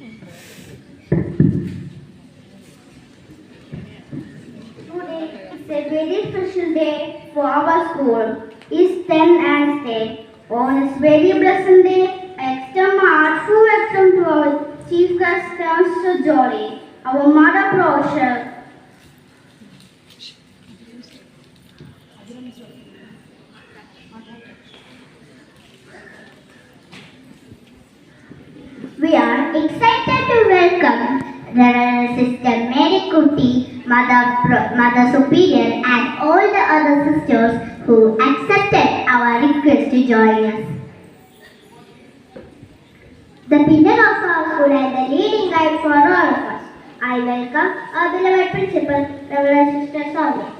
Today is a very special day for our school. It's 10 and Day. On this very blessed day, I extend my heartful welcome to our Chief Guest, Mr. Jolly, our Mother Professor. We are excited to welcome Reverend Sister Mary Kuti, Mother Superior, and all the other sisters who accepted our request to join us. The pillar of our school and the leading guide for all of us. I welcome our beloved principal, Reverend Sister Sonia.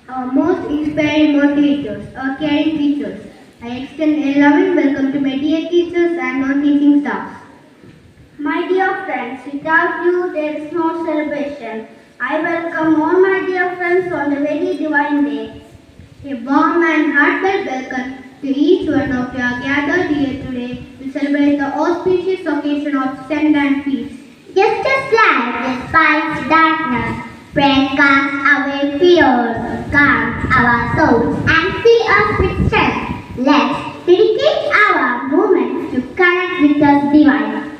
Our most inspiring motivators, our caring teachers. I extend a loving welcome to my dear teachers and non-teaching staffs. My dear friends, without you there is no celebration. I welcome all my dear friends on the very divine day. A warm and heartfelt welcome to each one of you are gathered here today to celebrate the auspicious occasion of Send and Feast. Just as light dispels darkness, prayer casts away fears, calms our souls, and fills us with strength. Let's dedicate our moments to connect with the divine.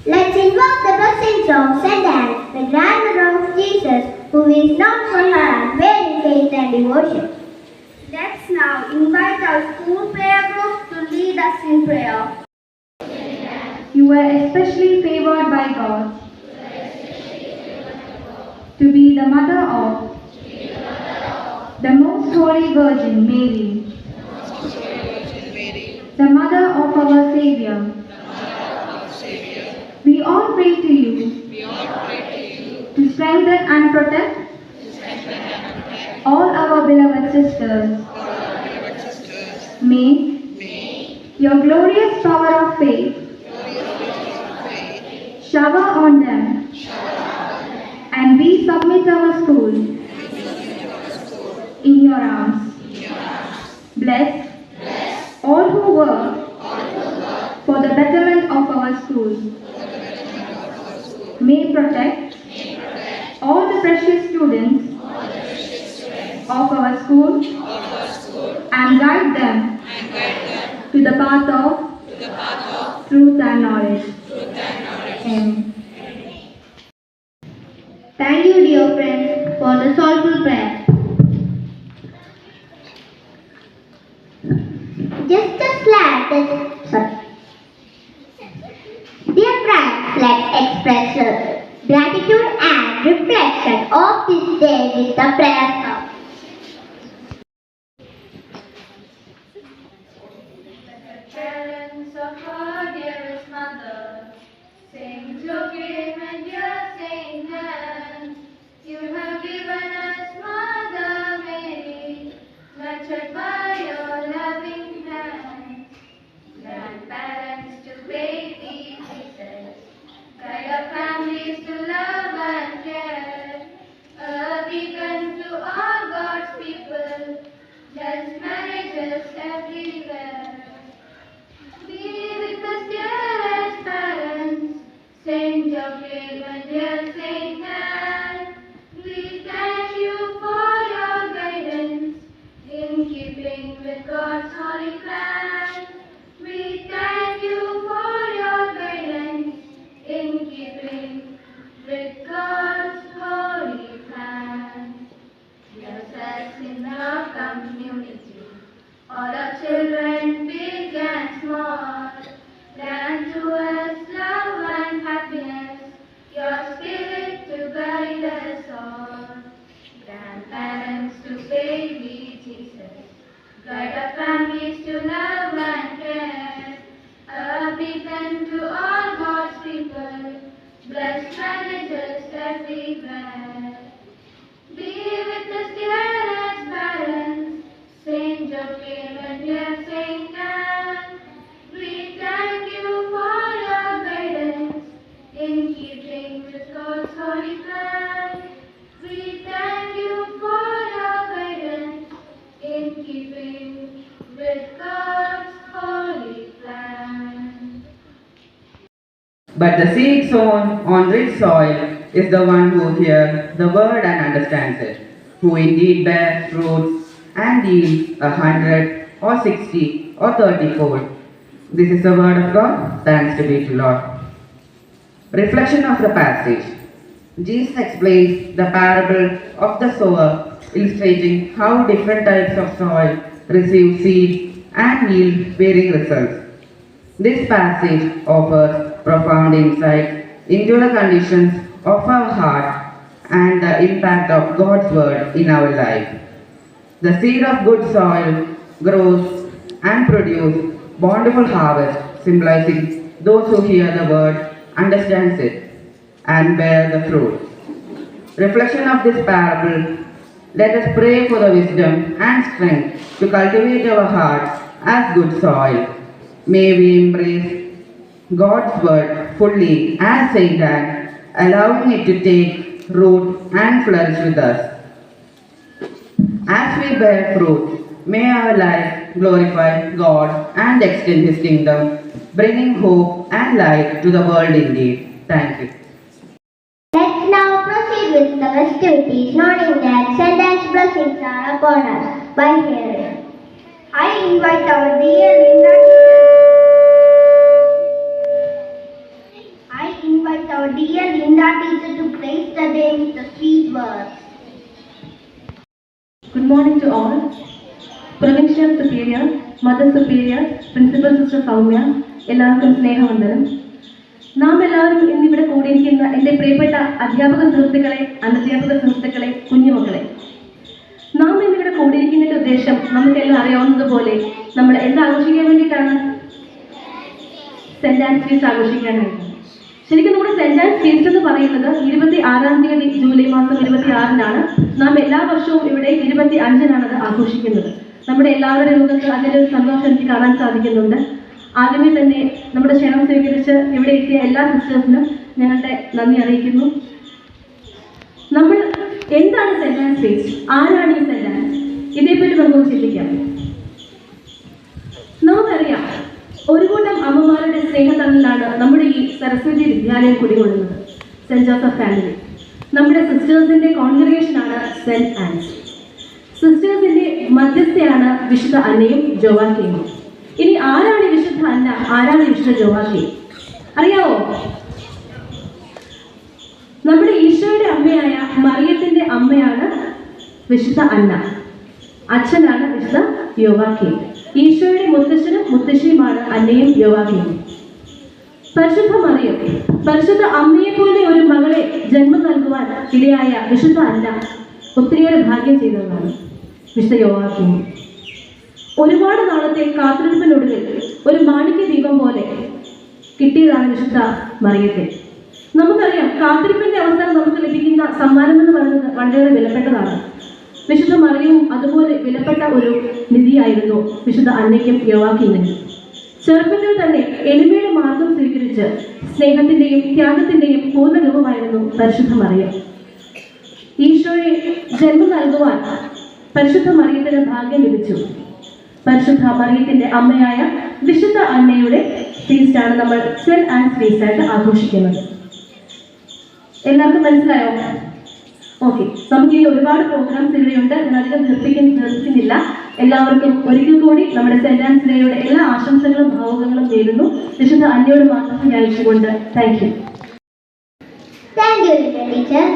Let's invoke the blessings of Saint Anne, the grandmother of Jesus, who is known for her unwavering faith and devotion. Let's now invite our school prayer group to lead us in prayer. You were especially favored by God to be the mother of the Most Holy Virgin Mary, the mother of our Savior. We all pray to you to strengthen and protect all our beloved sisters. May your glorious power of faith shower on them, and we submit our school in your arms. Bless all who work for the betterment of our school. May protect all the precious students of our school and guide them to the path of truth and knowledge. Amen. Thank you, dear friends, for the soulful prayer. Just a slap is sorry. Dear friends, let's express your gratitude and reflection of this day with the prayer song. Parents of our dearest mother, Saint Joachim and dear Saint Anne, you have given us Mother Mary, nurtured by your loving hand. Grandparents to baby Jesus, guide our families to love and care, a beacon to all God's people, bless marriages everywhere. Be with us, dearest parents, Saint Joachim and dear Saint Anne. We thank you for your guidance in keeping with God's holy plan. We thank you for your guidance in keeping with God's holy plan. Bless us in our community, all our children, big and small, grant to us love and happiness, your spirit to guide us all. Grandparents to baby Jesus, guide our families to love and care, a beacon to all God's people, bless marriages everywhere. Be with us, dearest parents, Saint Joachim and dear Saint Anne. We thank you for your guidance in keeping with God's holy plan. We thank you for your guidance in keeping with God's holy But the seed sown on rich soil is the one who hears the word and understands it, who indeed bears fruits and yields 100 or 60 or 30-fold. This is the word of God. Thanks to be to Lord. Reflection of the passage. Jesus explains the parable of the sower, illustrating how different types of soil receive seed and yield varying results. This passage offers profound insight into the conditions of our heart and the impact of God's word in our life. The seed of good soil grows and produces bountiful harvest, symbolizing those who hear the word, understands it, and bear the fruit. Reflection of this parable. Let us pray for the wisdom and strength to cultivate our hearts as good soil. May we embrace God's word fully as Saint Anne, allowing it to take root and flourish with us. As we bear fruit, may our life glorify God and extend His kingdom, bringing hope and light to the world indeed. Thank you. Let's now proceed with the festivities, noting that St. Anne's blessings are upon us by hearing. I invite our dear Linda teacher to grace the day with the sweet words. Good morning to all. Provincial Superior, Mother Superior, Principal Sister Soumya, എല്ലാവർക്കും സ്നേഹവന്ദനം. നാം എല്ലാവരും ഇന്നിവിടെ കൂടിയിരിക്കുന്ന എൻ്റെ പ്രിയപ്പെട്ട അധ്യാപക സുഹൃത്തുക്കളെ, അനധ്യാപക സുഹൃത്തുക്കളെ, കുഞ്ഞുമക്കളെ, നാം ഇന്നിവിടെ കൂടിയിരിക്കുന്നതിൻ്റെ ഉദ്ദേശം നമുക്കെല്ലാം അറിയാവുന്നതുപോലെ നമ്മൾ എന്താഘോഷിക്കാൻ വേണ്ടിയിട്ടാണ്? സെൻറ് ആൻസ് ഫീസ്റ്റ് ആഘോഷിക്കാനായിട്ട്. ശരിക്കും നമ്മുടെ സെൻറ് ആൻസ് ഫീസ്റ്റ് എന്ന് പറയുന്നത് 26-ാം തീയതി ജൂലൈ മാസം 26-നാണ്. നാം എല്ലാ വർഷവും ഇവിടെ 25-നാണ് അത് ആഘോഷിക്കുന്നത്. നമ്മുടെ എല്ലാവരുടെയും മുഖത്ത് അതിൻ്റെ ഒരു സന്തോഷം എനിക്ക് കാണാൻ സാധിക്കുന്നുണ്ട്. ആദ്യമേ തന്നെ നമ്മുടെ ക്ഷണം സ്വീകരിച്ച് ഇവിടെ എത്തിയ എല്ലാ സിസ്റ്റേഴ്സിനും ഞങ്ങളുടെ നന്ദി അറിയിക്കുന്നു. നമ്മൾ എന്താണ് സെൻറ് ആൻസ് ഫീസ്റ്റ്? ആരാണ് ഈ സെൻറ് ആൻസ്? ഇതേപ്പറ്റി നമുക്കൊന്ന് ചിന്തിക്കാം. നമുക്കറിയാം, ഒരു കൂട്ടം അമ്മമാരുടെ സ്നേഹത്തണലിലാണ് നമ്മുടെ ഈ സരസ്വതി വിദ്യാലയം കുടികൊള്ളുന്നത്. സെൻറ് ജോസഫ് ഫാമിലി, നമ്മുടെ സിസ്റ്റേഴ്സിൻ്റെ കോൺഗ്രിഗേഷനാണ് സെൻറ് ആൻസ്. സിസ്റ്റേഴ്സിൻ്റെ മധ്യസ്ഥയാണ് വിശുദ്ധ അന്നയും ജോവാക്കയും. ഇനി ആരാണ് വിശുദ്ധ അന്ന, ആരാണ് വിശുദ്ധ ജോവാക്കി? അറിയാവോ? നമ്മുടെ ഈശോയുടെ അമ്മയായ മറിയത്തിന്റെ അമ്മയാണ് വിശുദ്ധ അന്ന, അച്ഛനാണ് വിശുദ്ധ യോവാക്കി. ഈശോയുടെ മുത്തശ്ശനും മുത്തശ്ശിയുമാണ് അന്നയും യോവാക്കിയും. പരിശുദ്ധ മറിയം, പരിശുദ്ധ അമ്മയെ പോലെ ഒരു മകളെ ജന്മം നൽകുവാൻ ഇടയായ വിശുദ്ധ അന്ന ഒത്തിരിയേറെ ഭാഗ്യം ചെയ്തതാണ്. വിശുദ്ധ യോവാക്കിയും ഒരുപാട് നാളത്തെ കാത്തിരിപ്പിനൊടുവിൽ ഒരു മാണിക്യ ദീപം പോലെ കിട്ടിയതാണ് വിശുദ്ധ മറിയത്തെ. നമുക്കറിയാം, കാത്തിരിപ്പിന്റെ അവസരം നമുക്ക് ലഭിക്കുന്ന സമ്മാനം എന്ന് പറയുന്നത് വളരെയേറെ വിലപ്പെട്ടതാണ്. വിശുദ്ധ മറിയവും അതുപോലെ വിലപ്പെട്ട ഒരു നിധിയായിരുന്നു വിശുദ്ധ അന്നയ്ക്കും യോവാക്കിനും. ചെറുപ്പത്തിൽ തന്നെ എളിമയുടെ മാർഗം സ്വീകരിച്ച് സ്നേഹത്തിന്റെയും ത്യാഗത്തിന്റെയും പൂർണ്ണരൂപമായിരുന്നു പരിശുദ്ധ മറിയം. ഈശോയെ ജന്മം നൽകുവാൻ പരിശുദ്ധ മറിയത്തിന് ഭാഗ്യം ലഭിച്ചു. പരിശുദ്ധ മറിയത്തിന്റെ അമ്മയായ വിശുദ്ധ അന്നയുടെ ഫീസ്റ്റാണ് നമ്മൾ സെൻറ് ആൻസ് ഫീസ്റ്റ് ആയിട്ട് ആഘോഷിക്കുന്നത്. എല്ലാവർക്കും മനസ്സിലായോ? ഓക്കെ, നമുക്ക് ഈ ഒരുപാട് പ്രോഗ്രാംസ് ഇവിടെയുണ്ട്. ഞാൻ അധികം നിർത്തിക്കുന്നില്ല. എല്ലാവർക്കും ഒരിക്കൽ കൂടി നമ്മുടെ സെൻറ് ആൻസ് ഡേയുടെ എല്ലാ ആശംസകളും ഭാവുകങ്ങളും നേരുന്നു. വിശുദ്ധ അന്നയോട് മാത്രം ധ്യാനിച്ചുകൊണ്ട് thank you. Thank you, teacher.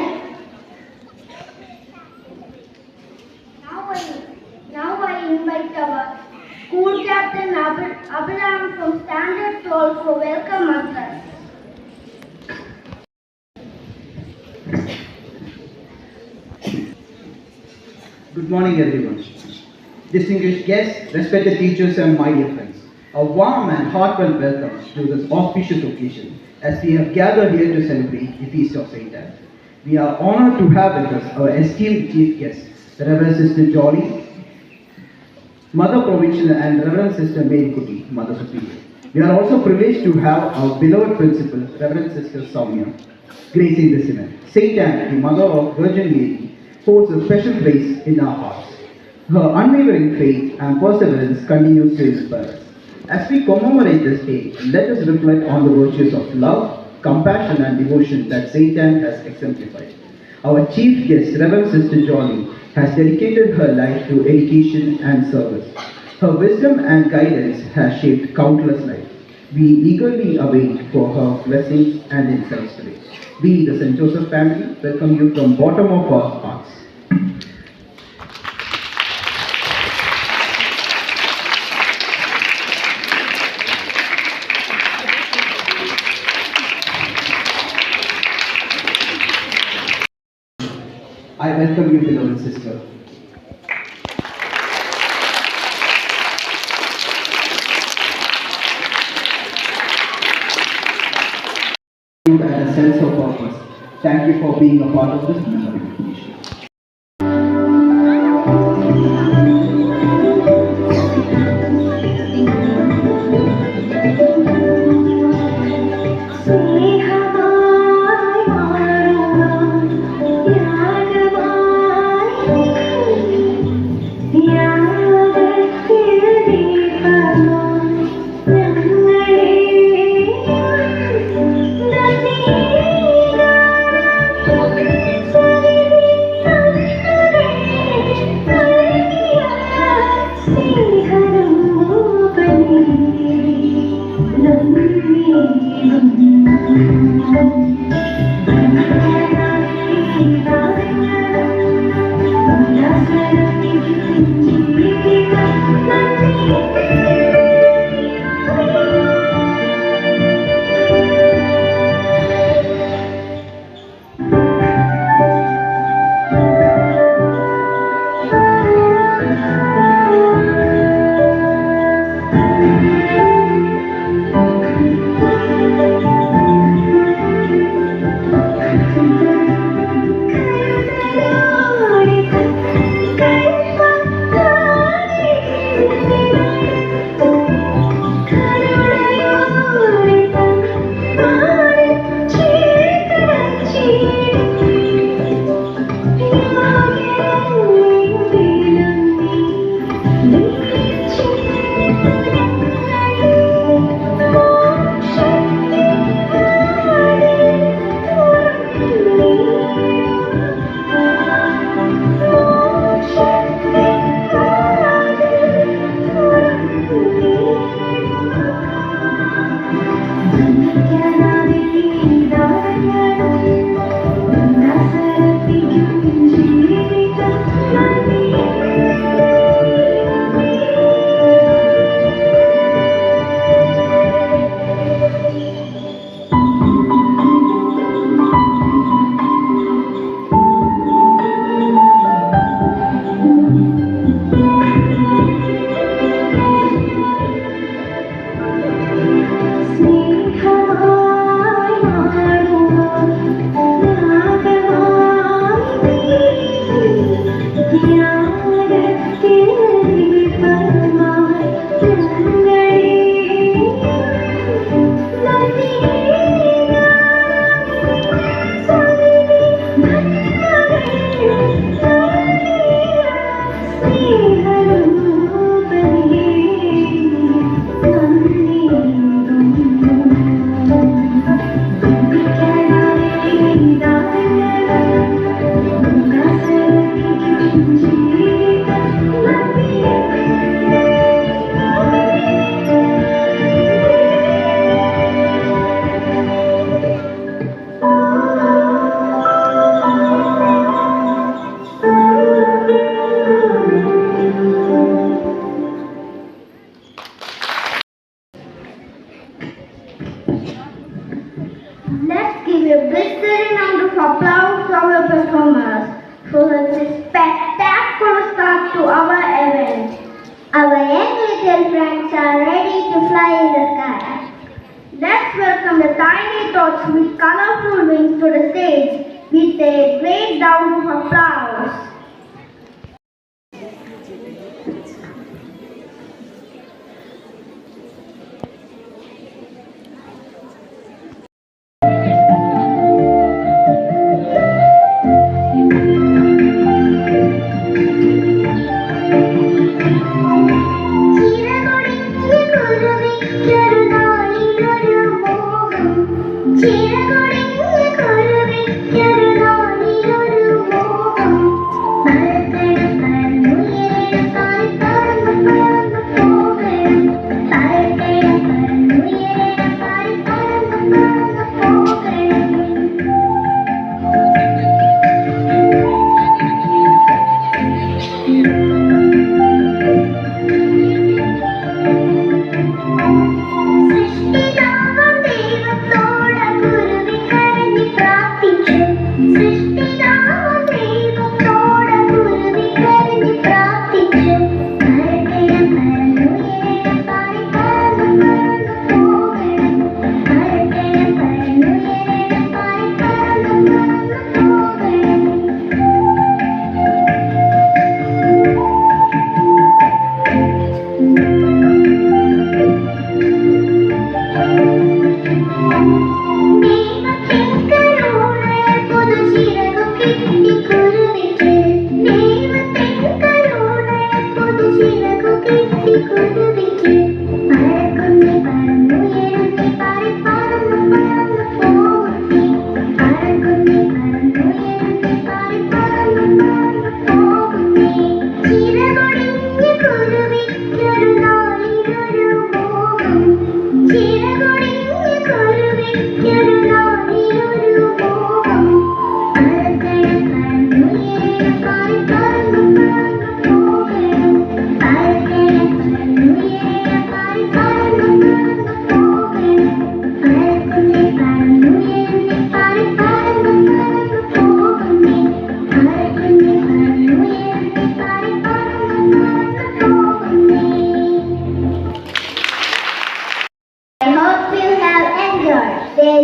Now I invite our school captain Abraham from Standard 12 for welcome address. Good morning, everyone. Distinguished guests, respected teachers, and my dear friends, a warm and heartfelt welcome to this auspicious occasion as we have gathered here to celebrate the Feast of Saint Anne. We are honored to have with us our esteemed chief guests, the Reverend Sister Jolly, Mother Provincial, and Reverend Sister Mary Kuti, Mother Superior. We are also privileged to have our beloved principal, Reverend Sister Soumya, gracing this event. Saint Anne, the Mother of Virgin Mary, holds a special place in our hearts. Her unwavering faith and perseverance continues to inspire us. As we commemorate this day, let us reflect on the virtues of love, compassion and devotion that St. Anne has exemplified. Our chief guest, Reverend Sister Johnny, has dedicated her life to education and service. Her wisdom and guidance has shaped countless lives. We eagerly await for her blessings and insights today. We, the St. Joseph family, welcome you from bottom of our hearts. I welcome you, beloved sister. And a sense of purpose. Thank you for being a part of this mission. Let's give a blistering round of applause to our performers for this spectacular start to our event. Our young little friends are ready to fly in the sky. Let's welcome the tiny tots with colorful wings to the stage with a great round of applause. Cheer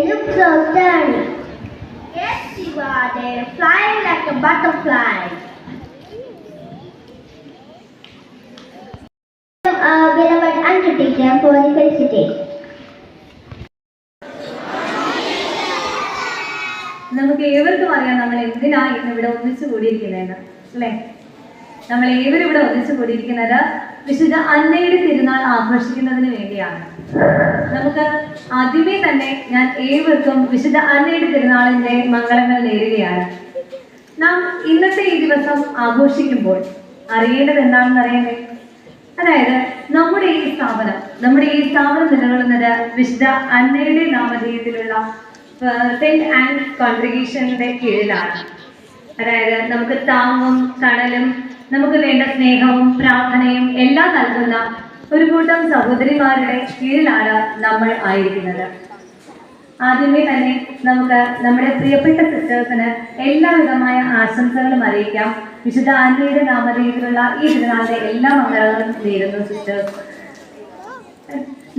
look so sturdy. Yes, Shiva, they fly like a butterfly. Our beloved undertaker for the felicitation. നമുക്ക് ഏവർക്കും അറിയാം നമ്മൾ എന്തിനാണ് ഇന്ന് ഇവിടെ ഒന്നിച്ചു കൂടിയിരിക്കുന്നതെന്ന് അല്ലേ? നമ്മൾ ഏവരും ഇവിടെ ഒന്നിച്ചു കൂടിയിരിക്കുന്നത് വിശുദ്ധ അന്നയുടെ തിരുനാൾ ആഘോഷിക്കുന്നതിന് വേണ്ടിയാണ്. നമുക്ക് ആദ്യമേ തന്നെ ഞാൻ ഏവർക്കും വിശുദ്ധ അന്നയുടെ തിരുനാളിന്റെ മംഗളങ്ങൾ നേരുകയാണ്. നാം ഇന്നത്തെ ഈ ദിവസം ആഘോഷിക്കുമ്പോൾ അറിയേണ്ടത് എന്താണെന്ന് അറിയണ്ടേ? അതായത് നമ്മുടെ ഈ സ്ഥാപനം നിലകൊള്ളുന്നത് വിശുദ്ധ അന്നയുടെ നാമധേയത്തിലുള്ള സെന്റ് ആൻഡ് കോൺഗ്രിഗേഷന്റെ കീഴിലാണ്. അതായത് നമുക്ക് താങ്ങും തണലും നമുക്ക് വേണ്ട സ്നേഹവും പ്രാർത്ഥനയും എല്ലാം നൽകുന്ന ഒരു കൂട്ടം സഹോദരിമാരുടെ കീഴിലാണ് നമ്മൾ ആയിരിക്കുന്നത്. ആദ്യമേ തന്നെ നമുക്ക് നമ്മുടെ പ്രിയപ്പെട്ട സിസ്റ്റേഴ്സിന് എല്ലാവിധമായ ആശംസകളും അറിയിക്കാം. വിശുദ്ധ അന്നയുടെ നാമധേയത്തിലുള്ള ഈ തിരുനാളിന്റെ എല്ലാ മംഗളങ്ങളും നേരുന്നു സിസ്റ്റേഴ്സ്.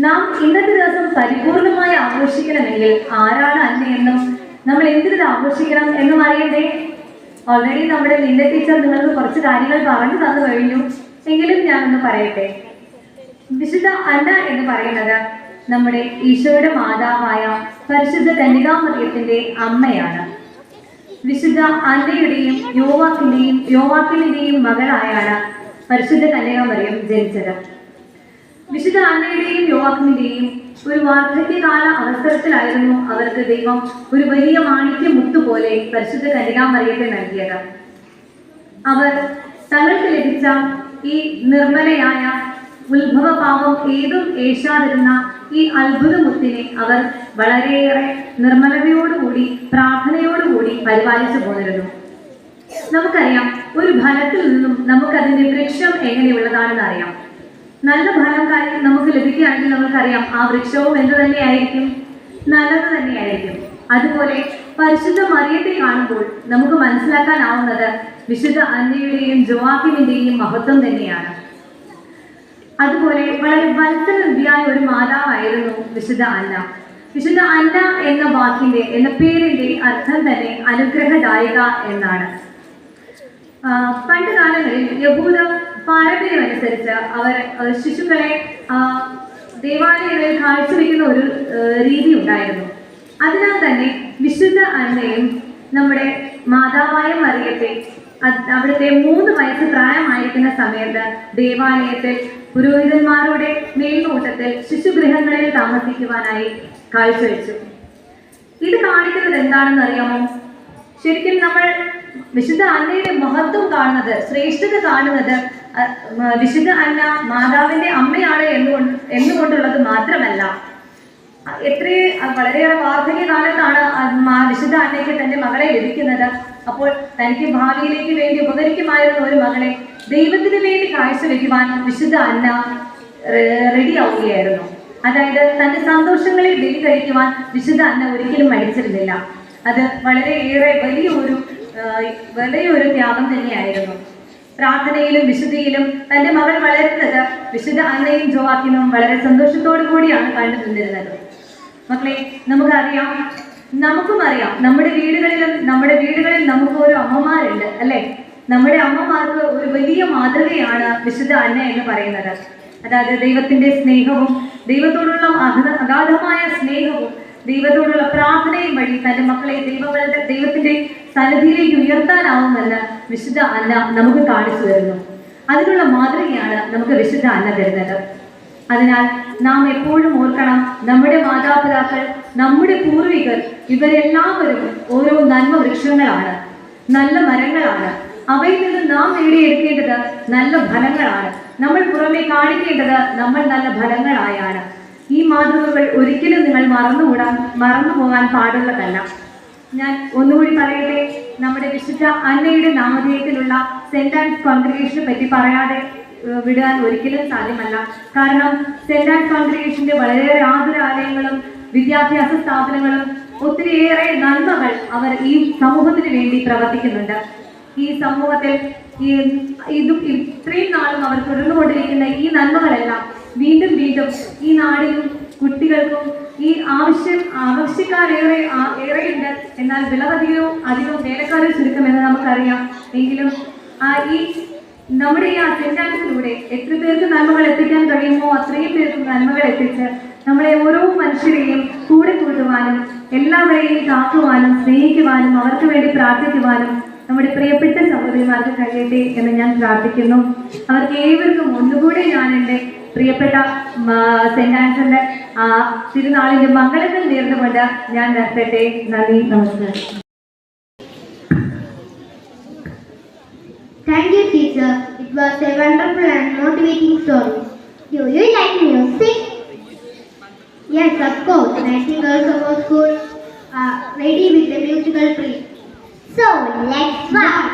നാം ഇന്നത്തെ ദിവസം പരിപൂർണമായി ആഘോഷിക്കണമെങ്കിൽ ആരാണ് അന്നയെന്നും നമ്മൾ എന്തിനത് ആഘോഷിക്കണം എന്നും അറിയണ്ടേ? ഓൾറെഡി നമ്മുടെ ലിൻഡ ടീച്ചർ നിങ്ങൾക്ക് കുറച്ച് കാര്യങ്ങൾ പറഞ്ഞു തന്നു കഴിഞ്ഞു. എങ്കിലും ഞാനൊന്ന് പറയട്ടെ. വിശുദ്ധ അന്ന എന്ന് പറയുന്നത് നമ്മുടെ ഈശോയുടെ മാതാവായ പരിശുദ്ധ കന്യകാമറിയത്തിന്റെ അമ്മയാണ്. വിശുദ്ധ അന്നയുടെയും യോവാക്കിന്റെയും മകളായാണ് പരിശുദ്ധ കന്യകാമറിയം ജനിച്ചത്. വിശുദ്ധ അന്നയുടെയും യോവാക്കിന്റെയും ഒരു വാർദ്ധക്യകാല അവസരത്തിലായിരുന്നു അവർക്ക് ദൈവം ഒരു വലിയ മാണിക്യ മുത്തുപോലെ പരിശുദ്ധ കന്യകാമറിയത്തെ നൽകിയത്. അവർ തങ്ങൾക്ക് ലഭിച്ച ഈ നിർമ്മലയായ ഉത്ഭവഭാവം ഏതും ഏശാതിരുന്ന ഈ അത്ഭുത മുത്തിനെ അവർ വളരെയേറെ നിർമ്മലതയോടുകൂടി പ്രാർത്ഥനയോടുകൂടി പരിപാലിച്ചു പോന്നിരുന്നു. നമുക്കറിയാം, ഒരു ഫലത്തിൽ നിന്നും നമുക്കതിന്റെ വൃക്ഷം എങ്ങനെയുള്ളതാണെന്ന് അറിയാം. നല്ല ഫലം നമുക്ക് ലഭിക്കുകയാണെങ്കിൽ നമുക്കറിയാം ആ വൃക്ഷവും എന്ത് തന്നെയായിരിക്കും? നല്ലത് തന്നെയായിരിക്കും. അതുപോലെ പരിശുദ്ധ മറിയത്തെ കാണുമ്പോൾ നമുക്ക് മനസ്സിലാക്കാനാവുന്നത് വിശുദ്ധ അന്നയുടെയും ജോവാക്കിമിന്റെയും മഹത്വം തന്നെയാണ്. അതുപോലെ വളരെ വത്സലവതിയായ ഒരു മാതാവായിരുന്നു വിശുദ്ധ അന്ന. വിശുദ്ധ അന്ന എന്ന പേരിന്റെ അർത്ഥം തന്നെ അനുഗ്രഹദായിക എന്നാണ്. പണ്ട് കാലങ്ങളിൽ യഹൂദ പാരമ്പര്യം അനുസരിച്ച് അവർ ശിശുക്കളെ ദേവാലയങ്ങളിൽ കാഴ്ചവെക്കുന്ന ഒരു രീതി ഉണ്ടായിരുന്നു. അതിനാൽ തന്നെ വിശുദ്ധ അന്നയും നമ്മുടെ മാതാവായ മറിയത്തെ അവിടുത്തെ 3 വയസ്സ് പ്രായമായിരിക്കുന്ന സമയത്ത് ദേവാലയത്തിൽ പുരോഹിതന്മാരുടെ മേൽനോട്ടത്തിൽ ശിശുഗൃഹങ്ങളിൽ താമസിക്കുവാനായി കാഴ്ചവെച്ചു. ഇത് കാണിക്കുന്നത് എന്താണെന്ന് അറിയാമോ? ശരിക്കും നമ്മൾ വിശുദ്ധ അന്നയുടെ മഹത്വം കാണുന്നത്, ശ്രേഷ്ഠത കാണുന്നത് വിശുദ്ധ അന്ന മാതാവിന്റെ അമ്മയാണ് എന്നുകൊണ്ടുള്ളത് മാത്രമല്ല, വളരെയേറെ വാർദ്ധക്യകാലത്താണ് വിശുദ്ധ അന്നയ്ക്ക് തന്റെ മകളെ ലഭിക്കുന്നത്. അപ്പോൾ തനിക്ക് ഭാവിയിലേക്ക് വേണ്ടി ഉപകരിക്കുമായിരുന്ന ഒരു മകളെ ദൈവത്തിന് വേണ്ടി കാഴ്ചവെക്കുവാൻ വിശുദ്ധ അന്ന റെഡിയാവുകയായിരുന്നു. അതായത് തന്റെ സന്തോഷങ്ങളെ ബലി കഴിക്കുവാൻ വിശുദ്ധ അന്ന ഒരിക്കലും മടിച്ചിരുന്നില്ല. അത് വളരെയേറെ വലിയൊരു ത്യാഗം തന്നെയായിരുന്നു. പ്രാർത്ഥനയിലും വിശുദ്ധിയിലും തന്റെ മകൾ വളരുന്നത് വിശുദ്ധ അന്നയും ജോവാക്കിനും വളരെ സന്തോഷത്തോടു കൂടിയാണ് കണ്ടു നിന്നിരുന്നത്. മക്കളെ, നമുക്കും അറിയാം നമ്മുടെ വീടുകളിൽ നമുക്ക് ഓരോ അമ്മമാരുണ്ട് അല്ലെ? നമ്മുടെ അമ്മമാർക്ക് ഒരു വലിയ മാതൃകയാണ് വിശുദ്ധ അന്ന എന്ന് പറയുന്നത്. അതായത് ദൈവത്തിന്റെ സ്നേഹവും ദൈവത്തോടുള്ള അഗാധമായ സ്നേഹവും ദൈവത്തോടുള്ള പ്രാർത്ഥനയും വഴി തന്റെ മക്കളെ ദൈവത്തിന്റെ സന്നിധിയിലേക്ക് ഉയർത്താനാവുമെന്ന് വിശുദ്ധ അന്ന നമുക്ക് കാണിച്ചു തരുന്നു. അതിനുള്ള മാതൃകയാണ് നമുക്ക് വിശുദ്ധ അന്ന തരുന്നത്. അതിനാൽ നാം എപ്പോഴും ഓർക്കണം, നമ്മുടെ മാതാപിതാക്കൾ, നമ്മുടെ പൂർവികർ, ഇവരെല്ലാവരും ഓരോ നന്മ വൃക്ഷങ്ങളാണ്, നല്ല മരങ്ങളാണ്. അവയിൽ നിന്ന് നാം നേടിയെടുക്കേണ്ടത് നല്ല ഫലങ്ങളാണ്. നമ്മൾ പുറമെ കാണിക്കേണ്ടത് നമ്മൾ നല്ല ഫലങ്ങളായാണ്. ഈ മാതൃകകൾ ഒരിക്കലും നിങ്ങൾ മറന്നു പോകാൻ പാടുള്ളതല്ല. ഞാൻ ഒന്നുകൂടി പറയട്ടെ, നമ്മുടെ വിശുദ്ധ അന്നയുടെ നാമധേയത്തിലുള്ള സെന്റ് ആൻഡ്സ് കോൺഗ്രിഗേഷനെ പറ്റി പറയാതെ വിടാൻ ഒരിക്കലും സാധ്യമല്ല. കാരണം സെന്റ് ആൻഡ്സ് കോൺഗ്രിഗേഷന്റെ വളരെയേറെ ആതുരാലയങ്ങളും വിദ്യാഭ്യാസ സ്ഥാപനങ്ങളും ഒത്തിരിയേറെ നന്മകൾ അവർ ഈ സമൂഹത്തിന് വേണ്ടി പ്രവർത്തിക്കുന്നുണ്ട്. ഈ സമൂഹത്തിൽ ഇത്രയും നാളും അവർ തുടർന്നുകൊണ്ടിരിക്കുന്ന ഈ നന്മകളെല്ലാം വീണ്ടും ഈ നാടിനും വ്യക്തികൾക്കും ഈ ഏറെയുണ്ട്, എന്നാൽ അധികവും വേലക്കാരെ ചുരുക്കമെന്ന് നമുക്കറിയാം. എങ്കിലും ഈ നമ്മുടെ ഈ സെന്റ് എത്ര പേർക്ക് നന്മകൾ എത്തിക്കാൻ കഴിയുമോ അത്രയും പേർക്ക് നന്മകൾ എത്തിച്ച് നമ്മളെ ഓരോ മനുഷ്യരെയും കൂടെ കൂട്ടുവാനും എല്ലാവരെയും കാക്കുവാനും സ്നേഹിക്കുവാനും അവർക്ക് വേണ്ടി പ്രാർത്ഥിക്കുവാനും നമ്മുടെ പ്രിയപ്പെട്ട സഹോദരിമാർക്ക് കഴിയട്ടെ എന്ന് ഞാൻ പ്രാർത്ഥിക്കുന്നു. അവർക്ക് ഏവർക്കും ഒന്നുകൂടി ഞാൻ എൻ്റെ പ്രിയപ്പെട്ട സെന്റ് ആൻസറിന്റെ തിരുനാളിന്റെ മംഗളങ്ങൾ നേർന്നുകൊണ്ട് ഞാൻ നിർത്തട്ടെ. നന്ദി, നമസ്കാരം. Thank you, teacher. It was a wonderful and motivating story. Do you like music? Yes, of course. Nightingales of our school are ready with the musical treat. So, let's start.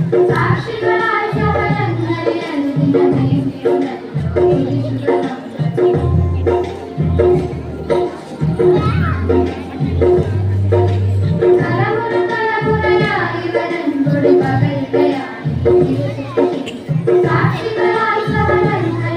സാക്ഷികളായി സഹനങ്ങളെ തലമുറ തലമുറയായി വരൻകൊടി പകരുകയായി സാക്ഷികളായി സഹനങ്ങളെ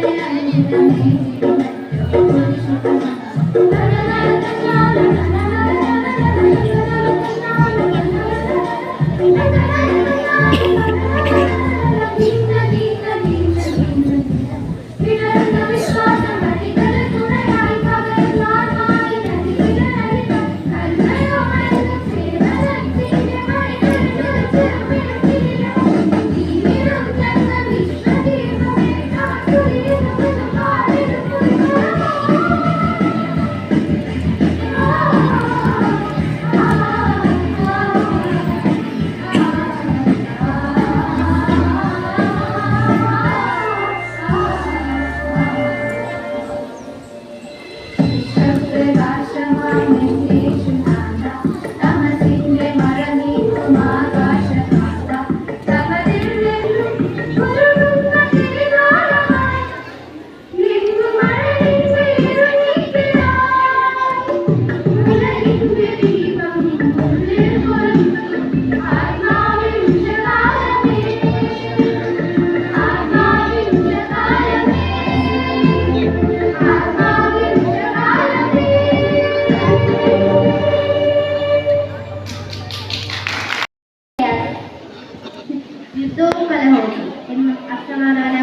യുദ്ധവും കലഹവും എന്നും അർത്ഥമാകാൻ